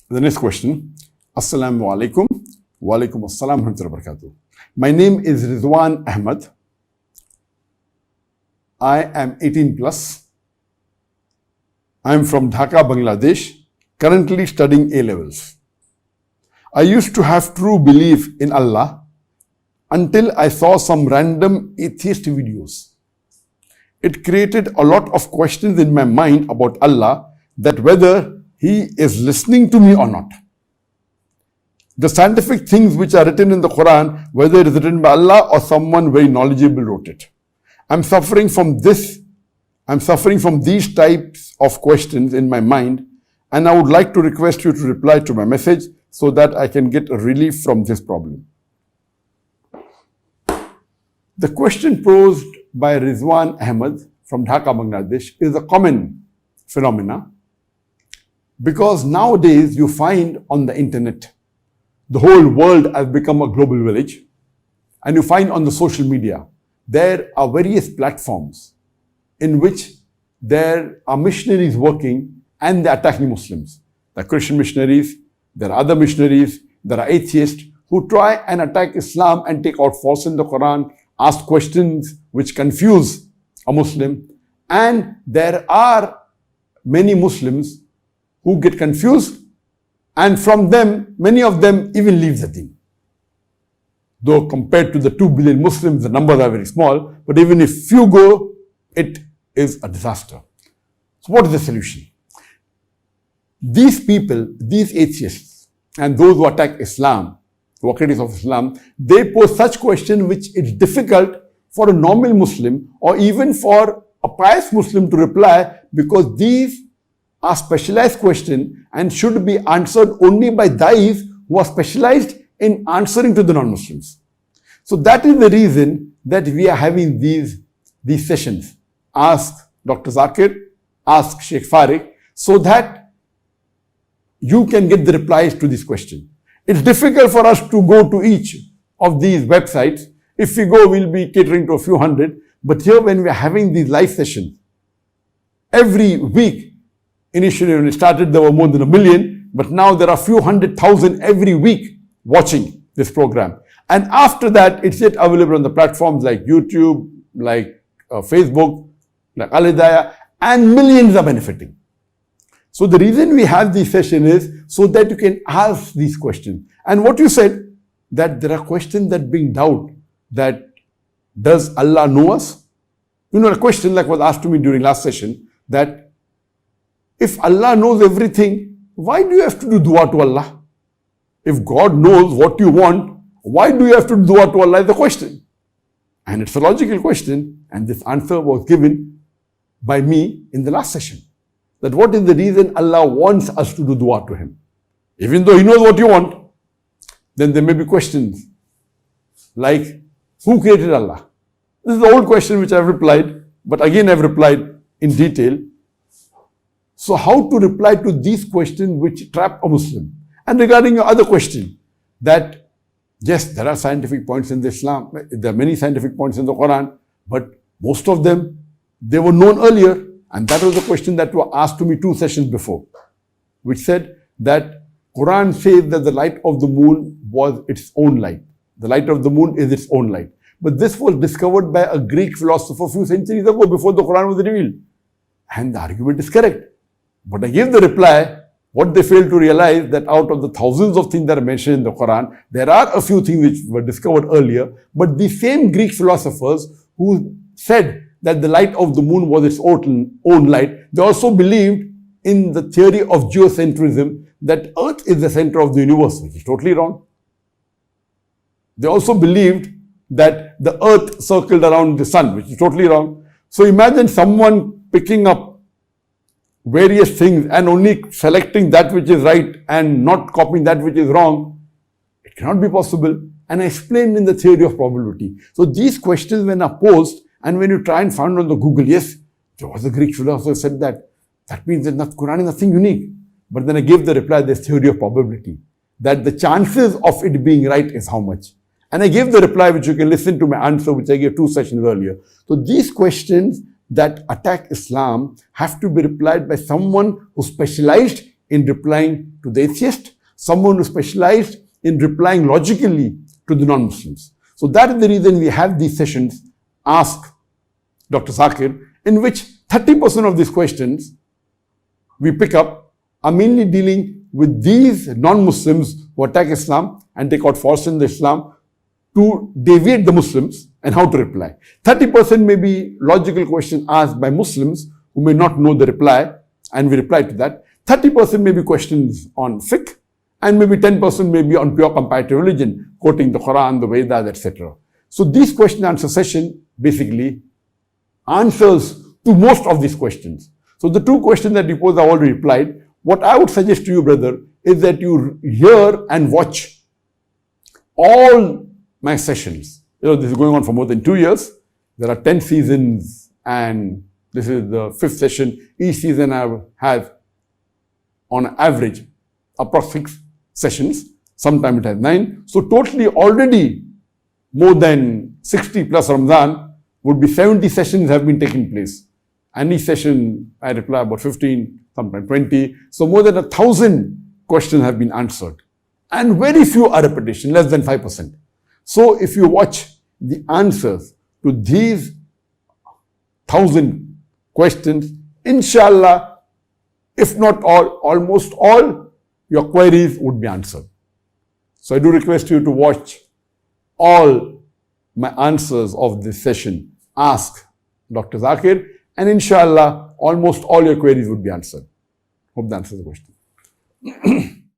The next question. Assalamu alaikum. Wa alaikum assalam wa rahmatullahi wa barakatuh. My name is Rizwan Ahmad. I am 18 plus. I am from Dhaka, Bangladesh, currently studying A-levels. I used to have true belief in Allah until I saw some random atheist videos. It created a lot of questions in my mind about Allah, that whether He is listening to me or not. The scientific things which are written in the Quran, whether it is written by Allah or someone very knowledgeable wrote it. I'm suffering from these types of questions in my mind, and I would like to request you to reply to my message so that I can get a relief from this problem. The question posed by Rizwan Ahmad from Dhaka, Bangladesh is a common phenomena, because nowadays you find on the internet, the whole world has become a global village, and you find on the social media, there are various platforms in which there are missionaries working and they're attacking Muslims. There are Christian missionaries, there are other missionaries, there are atheists who try and attack Islam and take out faults in the Quran, ask questions which confuse a Muslim, and there are many Muslims who get confused, and from them, many of them even leave the deen. Though compared to the 2 billion Muslims, the numbers are very small, but even if few go, it is a disaster. So what is the solution? These people, these atheists, and those who attack Islam, who are critics of Islam, they pose such questions which it's difficult for a normal Muslim or even for a pious Muslim to reply, because these are specialized questions and should be answered only by those who are specialized in answering to the non-Muslims. So that is the reason that we are having these sessions. Ask Dr. Zakir, ask Sheikh Farik, so that you can get the replies to this question. It's difficult for us to go to each of these websites. If we go, we'll be catering to a few hundred. But here, when we're having these live sessions, every week, initially when it started, there were more than 1 million, but now there are a few 100,000 every week watching this program. And after that, it's yet available on the platforms like YouTube, like Facebook, like Al-Hidayah, and millions are benefiting. So the reason we have this session is so that you can ask these questions. And what you said, that there are questions that bring doubt, that does Allah know us? You know, a question like was asked to me during last session, that if Allah knows everything, why do you have to do dua to Allah? If God knows what you want, why do you have to do dua to Allah is the question. And it's a logical question, and this answer was given by me in the last session. That what is the reason Allah wants us to do dua to Him? Even though He knows what you want, then there may be questions like, who created Allah? This is the old question which I've replied, but again I've replied in detail. So how to reply to these questions which trap a Muslim? And regarding your other question, that yes, there are scientific points in Islam, there are many scientific points in the Quran, but most of them, they were known earlier. And that was the question that was asked to me 2 sessions before, which said that Quran says that the light of the moon was its own light. The light of the moon is its own light. But this was discovered by a Greek philosopher a few centuries ago, before the Quran was revealed. And the argument is correct. But I gave the reply, what they failed to realize, that out of the thousands of things that are mentioned in the Quran, there are a few things which were discovered earlier, but the same Greek philosophers who said that the light of the moon was its own light, they also believed in the theory of geocentrism, that Earth is the center of the universe, which is totally wrong. They also believed that the Earth circled around the sun, which is totally wrong. So imagine someone picking up various things and only selecting that which is right and not copying that which is wrong. It cannot be possible. And I explained in the theory of probability. So these questions, when are posed, and when you try and find on the Google, yes, there was a Greek philosopher said that, that means that the Quran is nothing unique. But then I gave the reply, there's theory of probability, that the chances of it being right is how much. And I gave the reply, which you can listen to my answer, which I gave 2 sessions earlier. So these questions that attack Islam have to be replied by someone who specialized in replying to the atheist, someone who specialized in replying logically to the non-Muslims. So that is the reason we have these sessions, Ask Dr. Zakir, in which 30% of these questions we pick up are mainly dealing with these non-Muslims who attack Islam and take out faults in the Islam to deviate the Muslims and how to reply. 30% may be logical questions asked by Muslims who may not know the reply, and we reply to that. 30% may be questions on fiqh, and maybe 10% may be on pure comparative religion, quoting the Quran, the Vedas, etc. So these question answer session basically answers to most of these questions. So the two questions that you posed, I already replied. What I would suggest to you, brother, is that you hear and watch all my sessions. This is going on for more than 2 years. There are 10 seasons, and this is the 5th session. Each season I have, on average, approximately 6 sessions. Sometimes it has 9. So totally already more than 60 plus Ramadan would be 70 sessions have been taking place. And each session I reply about 15, sometimes 20. So more than 1,000 questions have been answered. And very few are repetition, less than 5%. So if you watch the answers to these 1,000 questions, inshallah, if not all, almost all your queries would be answered. So I do request you to watch all my answers of this session. Ask Dr. Zakir, and inshallah, almost all your queries would be answered. Hope that answers the question.